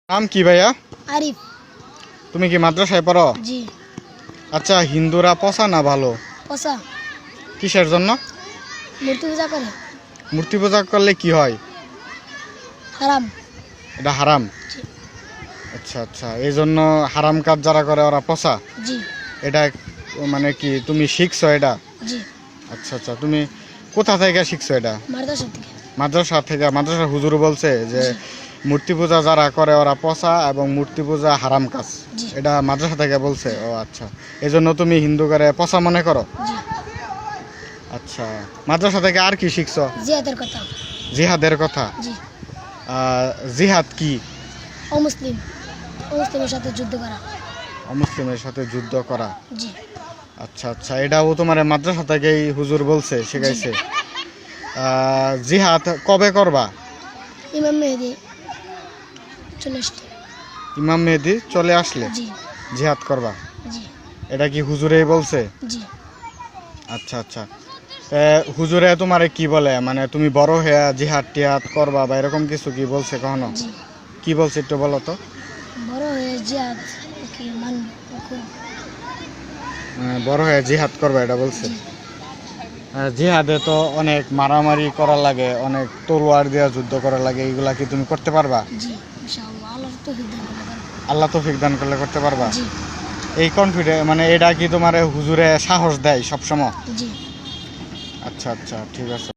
নাম কি ভাইয়া? আরিফ। তুমি কি মাদ্রাসায় পড়ো? জি। আচ্ছা, হিন্দুরা পচা না ভালো? পচা। কিসের জন্য? মূর্তি পূজা করে। মূর্তি পূজা করলে কি হয়? হারাম। এটা হারাম। জি। আচ্ছা আচ্ছা, এই জন্য হারাম কাজ যারা করে ওরা পচা। জি। এটা মানে কি তুমি শিখছো এটা? জি। আচ্ছা আচ্ছা, তুমি কোথা থেকে শিখছো এটা? মাদ্রাসা থেকে। মাদ্রাসা থেকে? মাদ্রাসার হুজুর বলছে যে জি। মূর্তি পূজা যারা করে ওরা পচা এবং মূর্তি পূজা হারাম কাজ। জি। এটা মাদ্রাসা থেকে বলছে? ও আচ্ছা, এই জন্য তুমি হিন্দু করে পচা মনে করো? জি। আচ্ছা, মাদ্রাসা থেকে আর কি শিখছো? জিহাদের কথা। জিহাদের কথা? জি। জিহাদ কি? অমুসলিম অমুসলিমের সাথে যুদ্ধ করা। অমুসলিমের সাথে যুদ্ধ করা। জি। আচ্ছা আচ্ছা, এটাও তোমার মাদ্রাসা থেকেই হুজুর বলছে, শেখাইছে? জিহাদ কবে করবা? ইমাম মেহেদি চলে আসলে। ইমাম মেহেদি চলে আসলে জি। জিহাদ করবা? জি। এটা কি হুজুরেই বলছে? জি। আচ্ছা আচ্ছা, হুজুরে তোমারে কি বলে, মানে তুমি বড় হয়ে জিহাদ টিহাদ করবা বা এরকম কিছু কি বলছে কখনো? জি। কি বলছে একটু বলো তো। বড় হয়ে জিহাদ কি মানবে? বড় হয়ে জিহাদ করবা এটা বলছে? জি। জিহাদে তো অনেক মারামারি করা লাগে, অনেক তলোয়ার দিয়ে যুদ্ধ করা লাগে, এগুলা কি তুমি করতে পারবা? জি ইনশাআল্লাহ, আল্লাহ তৌফিক দান করলে পারবো। আল্লাহ তৌফিক দান করলে করতে পারবা? জি। এই কনফিডেন্স, মানে এটা কি তোমার হুজুরে সাহস দেয় সবসময়? জি। আচ্ছা আচ্ছা, ঠিক আছে।